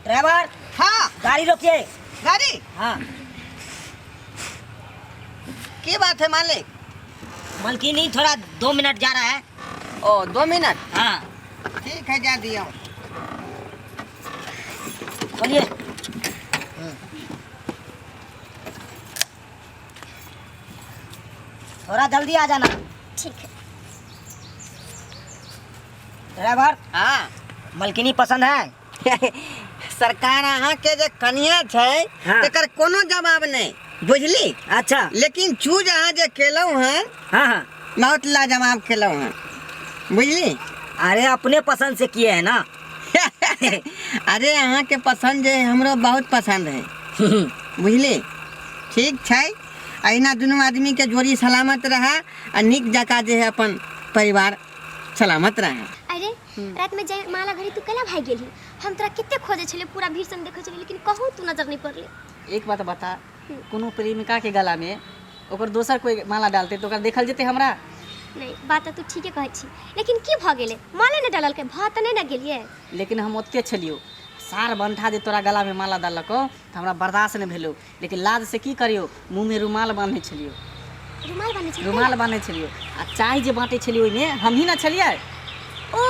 Driver. हाँ गाड़ी रोकिए। गाड़ी। हाँ क्या बात है मालिक? मलकिनी थोड़ा 2 मिनट जा रहा है। ओ 2 मिनट। हाँ ठीक है जा दिया हूँ। बोलिए। थोड़ा जल्दी आ जाना। ठीक है। ड्राइवर हाँ मलकिनी पसंद है? सरकार अहाँ के जे कनिया छै हाँ। तेकर कोनो जवाब नहीं बुझली। अच्छा। लेकिन चूज अहाँ जे केलहुँ हैं हाँ हाँ बहुत लाजवाब केलहुँ हैं बुझली। अरे अपने पसंद से किए है ना। अरे अहाँ के पसंद जे हमरो बहुत पसंद है बुझली। ठीक छै अहिना दुनू आदमी के जोड़ी सलामत रहे आ नीक जकाँ जे है अपन परिवार सलामत रहे। अरे रात में जय माला घड़ी तू केला भाग गेली? हम तोरा कितने खोजे छले, पूरा भीड़ संग देखे छले, लेकिन कहूँ तू नजर नहीं पड़ले। एक बात बता, कोनो प्रेमिका के गला में ओकर दोसर कोई माला डालते तो ओकर देखल जेते हमरा? नहीं बात तू ठीके कहै छी, लेकिन की भ गेले? माले ने डालल के भ त नहीं न गेलिए। लेकिन हम ओते छलियो सार बंठा जे तोरा गला में माला डालको तो हमरा बर्दाश्त नहीं भेलो, लेकिन लाज से की करियो मुंह में रुमाल बांधे छलियो। रुमाल बांधे छलिए? रुमाल बांधे छलियो आ चाय जे बांटे छलियो ओइमे हम ही ना छलिए। ओ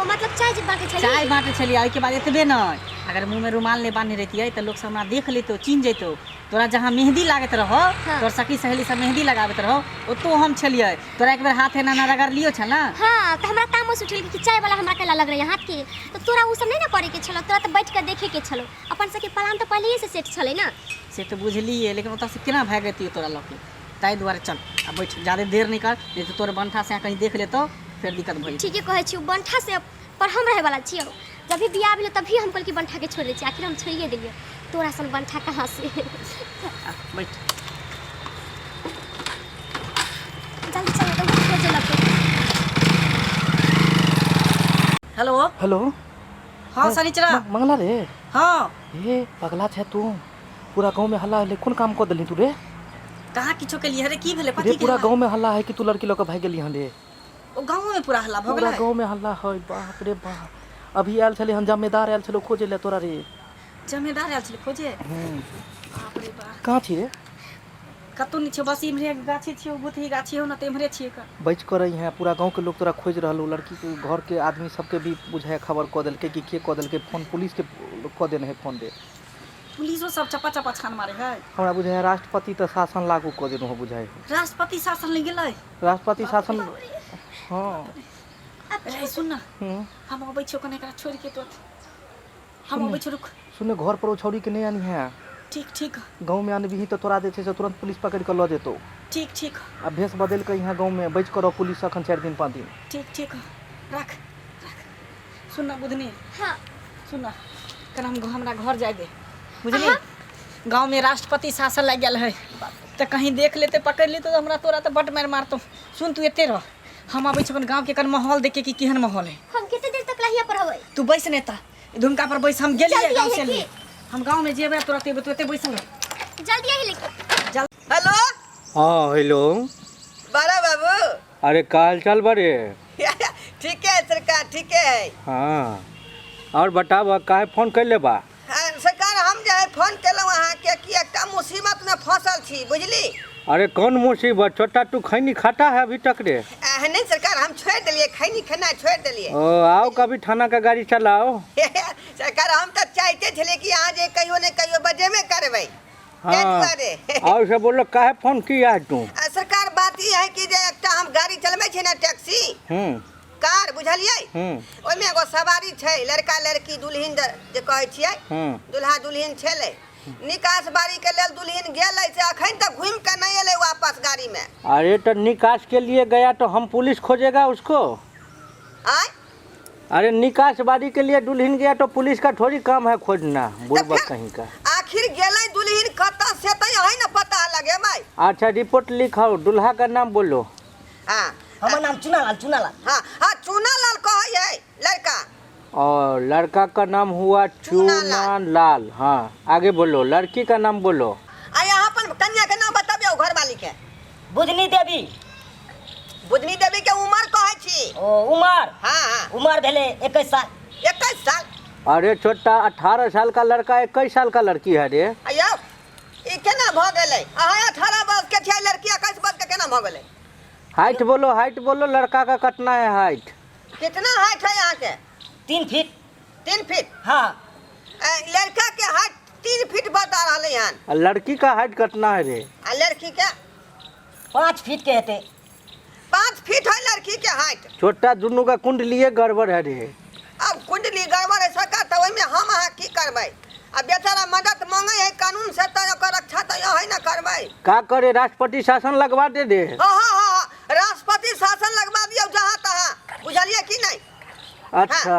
मतलब चाय जे बांटे छलिए? चाय बांटे छलिए। ओइ के बाद एतबे नहीं, अगर मुंह में रुमाल नहीं बांधे रहतिए तो लोग सब हमरा देख लेतो, चिन्ह जेतो। तोरा जहाँ मेहंदी लागत रहो तोर सखी सहेली सब मेहंदी लगावत रहो ओतो हम छलिए। तोरा एक बार हाथ एना ना रगड़ लियो छल ना। हां त हमरा काम से उठल कि चाय वाला हमरा केला लग रही हाथ के, तो तोरा उ सब नहीं ना करे के छलो, तोरा तो बैठ के देखे के छलो। अपन सके प्लान तो पहले से सेट छले ना। से तो बुझलिए, लेकिन ओता से केना भाग जतियो तोरा लके। ताई दुआरे चल अब बैठ, ज्यादा देर नहीं कर, नहीं तो तोर बंठा से कहीं देख लेतो फिर दिक्कत भई। ठीक है कहै छी, बंठा से पर हम रहे वाला छियो। जब भी बियाह भेल तभी हम कल की बंठा के छोड़ दे छी, आखिर हम छोड़िए देलिए। तोरा सन बंठा कहां से? बैठ जल्दी चल तो खोजे लगे। Hello hello. हाँ सनिचरा। मंगला रे। हाँ ए पगला छे तू, पूरा गांव में हल्ला है, कौन काम कर देली तू रे? कहाँ किछो के लिए रे? की भेले? रे पति पूरा गांव में हल्ला है कि तू लड़की लोग भाग गेली हन रे। ओ गांव में पूरा हल्ला भ पूरा गेलै। गांव में हल्ला है, बाप रे बाप। अभी आयल छले हम, जमेदार आयल छलो खोजे ले तोरा रे। जमेदार आयल छले खोजे? बाप रे बाप। कहाँ छी रे? कतौ नहीं छे, बस इमरे गाछी छियो, बुतही गाछी हो ना त इमरे छिए का। बैठ कर रही है, पूरा गांव के लोग तोरा खोज रहलो। लड़की के घर के आदमी सबके भी बुझाए खबर क देलके कि के क देलके फोन, पुलिस के क देने है फोन रे। पुलिसो सब चपा चपा छान मारे है। हमरा बुझाए राष्ट्रपति त शासन लागू क देनो हो बुझाए। राष्ट्रपति शासन ले गेलै? राष्ट्रपति शासन। हाँ ए सुन ना, हम अबै छियो कने एकरा छोड़ के तो। हम अबै छियो, रुक। सुने घर पर छौरी के नहीं आनी है। ठीक ठीक। गांव में आने भी तो तोरा दे छे से तुरंत पुलिस पकड़ के ल जेतो। ठीक ठीक। आ भेस बदल के यहाँ गांव में बैठ करो पुलिस अखन 4 दिन 5 दिन। ठीक ठीक। रख रख। सुन ना बुधनी। हां सुन ना, कल हम हमरा घर जाए दे बुझली। गांव में राष्ट्रपति शासन लग गेल है तो कहीं देख लेते पकड़ लेते तो हमरा तोरा तो बट मार मारतो। सुन तू एते रह, हम आबै छी अपन गांव के कन माहौल देख के कि केहन माहौल है। हम कितने देर तक लाहिया पर हबै? तू बैस नेता धुमका पर बैस, हम गेलिए जल्दी गांव से आइए ले। हम गांव में जेबे तोरा ते एते बैसल रह। जल्दी आई लेके। हेलो। हाँ हेलो। बड़ा बाबू। अरे काल चल बड़े। ठीक है सरकार, ठीक है। हाँ और बताब काहे फोन कर ले बा? सरकार हम जे है फोन केलहुँ अहाँ के कि एकटा मुसीबत में फंसल छी बुझली। अरे कौन मुसीबत? छोटा तू खैनी खाता है अभी तक रे? नहीं सरकार हम छोड़ दिलिए, खैनी खाना छोड़ दिलिए। ओ आओ कभी थाना का गाड़ी चलाओ। सरकार हम तो चाहते थे कि आज कहियो न कहियो बजे में करबै। हाँ और से बोलो काहे फोन किया है तू? सरकार बात ये है कि जे एकटा हम गाड़ी चलबै छी ना टैक्सी कार बुझलिए, ओइमे एगो सवारी छै, लड़का लड़की दुल्हन जे कहै छियै, दुल्हा दुल्हन छलै। निकास बारी के लेल दुल्हन गेलै से अखन तक घूम के नहीं एले वापस गाड़ी में। अरे तो निकास के लिए गया तो हम पुलिस खोजेगा उसको? आय अरे निकास बारी के लिए दुल्हन गया तो पुलिस का थोड़ी काम है खोजना, बुड़बक कहीं का। आखिर गेलै दुल्हन कत से त है ना पता लगे भाई। अच्छा रिपोर्ट लिखाओ, दुल्हा का नाम बोलो। हां हमार नाम चुनालाल। चुनालाल। हां हां चुनालाल कहै है लड़का। और लड़का का नाम हुआ चुनालाल। हाँ आगे बोलो, लड़की का नाम बोलो। आ यहाँ पर कन्या के नाम बताबियो, घर वाली के। बुधनी देवी। बुधनी देवी के उम्र कहै छी? ओ उमर? हाँ हाँ उमर भेले 21 साल। 21 साल। अरे छोटा 18 साल का लड़का 21 साल का लड़की है रे। अयो ई केना भ गेलै? अहाँ 18 वर्ष के छै, लड़की 21 वर्ष के केना भ गेलै? हाइट बोलो लड़का का कितना है हाइट? कितना हाइट है यहाँ के? 3 फीट। 3 फीट। हाँ। लड़का के हाइट 3 फीट बता रहले हन। लड़की का हाइट कितना है रे? आ लड़की के 5 फीट के हेते। 5 फीट है लड़की के हाइट। छोटा दोनों का कुंडली गड़बड़ है रे। अब कुंडली गड़बड़ है सरकार, तो ओइमे हम अहाँ की करबै? अब बेचारा मदद मांगे है कानून से, तो ओकर रक्षा तो यह है ना करबै। का करे राष्ट्रपति शासन लगवा दे रे। हाँ, राष्ट्रपति शासन लगवा दियो जहाँ तहाँ, बुझलिए कि नहीं? अच्छा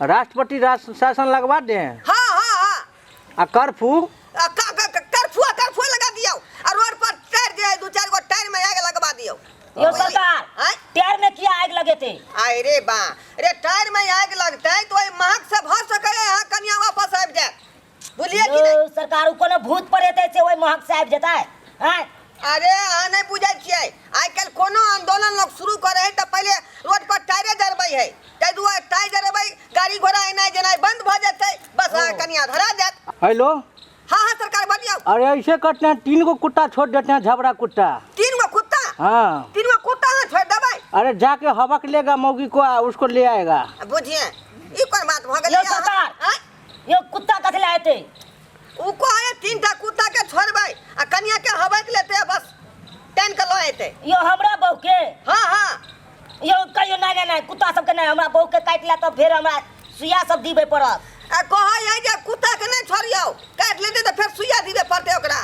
राष्ट्रपति शासन लगवा दे। हाँ। आ कर्फ्यू कर्फ्यू लगा दियो, और रोड पर टायर जे 2-4 गो टायर में आग लगवा दियो। यो सरकार, टायर में क्या आग लगे थे? आय रे बा, रे टायर में आग लगते तो ओइ महक से भ सके यहाँ कन्या वापस आबि जाए, बुझलिए कि नहीं? सरकार कोनो भूत पड़ेते से ओइ महक से आबि जेतै। हैं? अरे अहाँ नहीं बुझे छियै, आइ काल्हि कोनो आंदोलन लोग शुरू करे है तो पहले रोड पर टायरे जरबै है, ताहि दुआरे टायर जरबै, गाड़ी घोड़ा एनाइ जेनाइ बंद भ जेतै, बस अहाँ कन्या धरा जात। हेलो। हाँ सरकार बोलियो। अरे ऐसे करते हैं 3 गो कुत्ता छोड़ देते हैं, झबरा कुत्ता। 3 गो कुत्ता? हाँ 3 गो कुत्ता हाँ छोड़ देबै? अरे जाके हवक लेगा मौगी को, उसको ले आएगा। बुझिए ई कोन बात भ गेलै? यो सरकार, यो कुत्ता कथि लाए थे? उ को है 3 टा कुत्ता के छोड़बै आ कन्या के हवक लेते बस टाइन के ल एते। यो हमरा बहू के? हाँ। यो कहियो नहीं कुत्ता सबके नहीं, हमरा बहू के काट ला तो फिर हमरा सुइया सब दीबे पड़त। आ कहै है जे कुत्ता के नहीं छोड़ियो, काट लेते तो फिर सुइया दीबे पड़ते ओकरा।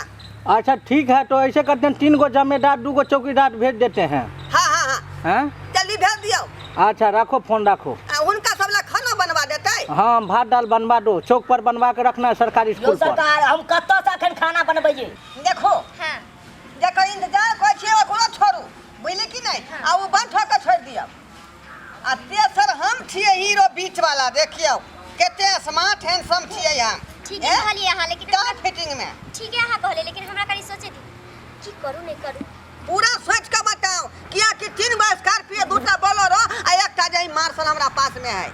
अच्छा ठीक है, तो ऐसे करते हैं 3 गो जमेदार 2 गो चौकीदार भेज देते हैं। हाँ। हैं? जल्दी भेज दियो। अच्छा रखो फोन रखो। उनका सब ला खाना बनवा देते। हाँ भात दाल बनवा दो, चौक पर बनवा के रखना है सरकारी यो स्कूल पर। सरकार, हम कत्तो से अखन खाना बनबैये? देखो हाँ जकर इंतजार करै छियै ओकरो छोड़ू, बुझली कि नहीं? आ उ बंद ठोक के छोड़ दियो। आ तेसर हम छियै हीरो बीच वाला, देखियो केते स्मार्ट हैंडसम छियै हम। ठीक है कहलिए अहाँ, लेकिन का फिटिंग में ठीक है अहाँ कहले, लेकिन हमरा कनी सोचे दी की करू नहीं करू। पूरा सोच के बताओ, किया कि 3 गो स्कॉर्पियो 2 टा बोलेरो आ 1 टा जे मार्शल हमरा पास में है।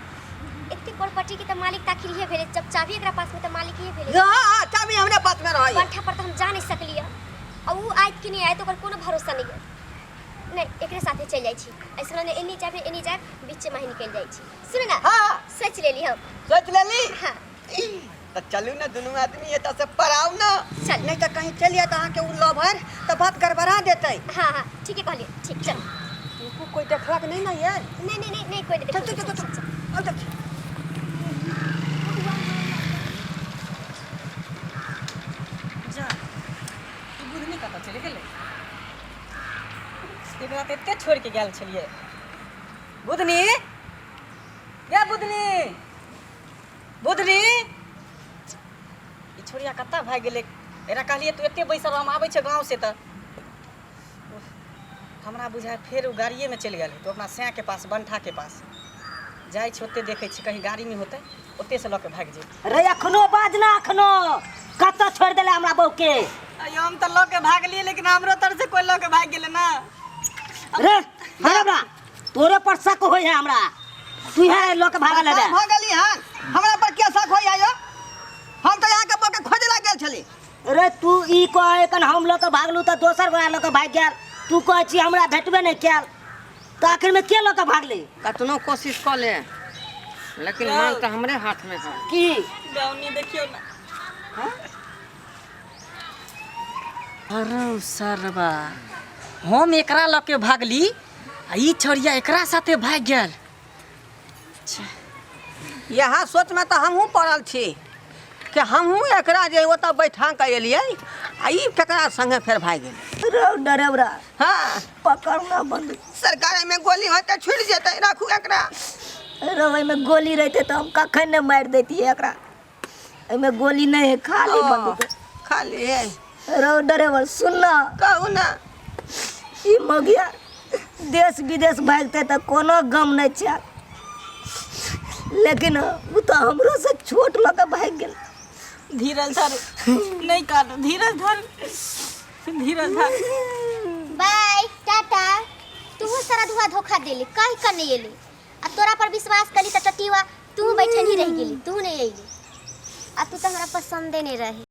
इतनी प्रॉपर्टी की तो मालिक ताखिर ये भेले, जब चाबी एकरा पास में तो मालिक ये भेले। हां चाबी हमरा पास में रहै। पंठा पर तो हम जा नहीं सकलिए, और वो आइत कि नहीं आइत ओकर कोनो भरोसा नहीं है। नहीं एकरे साथे चल जाई छी, ऐसा ने एनी जाबे एनी जाब बीच में ही निकल जाई छी। सुन ना, हां सोच लेली हम। सोच लेली? हां तो चलू ना दोनों आदमी एत से पराऊ ना, चल। नहीं तो कहीं चलिए तो अहाँ के उ लवर तो बात गड़बड़ा देते। हाँ ठीक है कहलिए, ठीक चल। इनको कोई देखलक नहीं ना ये? नहीं कोई नहीं। चल। जा तू बुधनी कतऽ चलि गेलै? एक रात एते छोड़ के गेल छलिए। बुधनी या बुधनी ई छोड़िया कतऽ भाग गेलै? एरा कहलिए तू एते बैसल, हम आबै छै गाँव से तऽ हमरा बुझाय फेर ओ गाड़िए में चलि गेलै। तो अपना सैं के पास, बंठा के पास जाइ छै, ओते देखै छी कहीं गाड़ी में होतै, ओते से लऽ के भाग जेतै। रे अखनो बाज ना, अखनो कत्तो छोड़ देले हमरा बहू के? अयो हम तऽ लऽ के भागलिए, लेकिन हमरो तर से कोई लऽ के भाग गेलै ना। रे हमरा तोरे पर शक होय है हमरा, तू है लोग भागल है। भागली हन हमरा पर क्या शक होय आयो? हम तो यहाँ के बके खोजे ला गेल छली। रे तू ई कहे कन हम लोग भागलू तो दोसर गोरा लोग भाग गेल, तू कहे छी हमरा भेटबे नहीं कैल, तो आखिर में के लोग भागले? कतनो कोशिश कर ले, लेकिन माल तो हमरे हाथ में है। की गाउनी देखियो ना। अरे सरबा, हम एकरा लऽ के भागली आ ई छोड़िया एकरा साथे भाग गेल। यहाँ सोच में तो हमहूँ पड़ल छी कि हमहूँ एकरा जे ओतऽ बैठा के एलिए आ ई केकरा संगे फेर भाग गेल। रे डरेवरा, हाँ पकड़ना बंद। सरकार में गोली होते छूट जेते, रखू एकरा। रे ओय में गोली रहते तो हम कखन ने मार देती एकरा। एय में गोली नहीं है, खाली बंदूक है। खाली है। रे डरेवर सुन ना, कहू ना, ई मगिया देश विदेश भागते तो कोनो गम नहीं छै, लेकिन वो तो हमरो से छोट लगे भाग गेल। धीरज धर, नहीं काटो, धीरज धर, धीरज धर। बाय टाटा। तू सारा धोखा देली, काहे कर नहीं एली? आ तोरा पर विश्वास करी त टटीवा तू बैठल ही रह गेली, तू नहीं अइली आ तू तो हमरा पसंदे नहीं रही।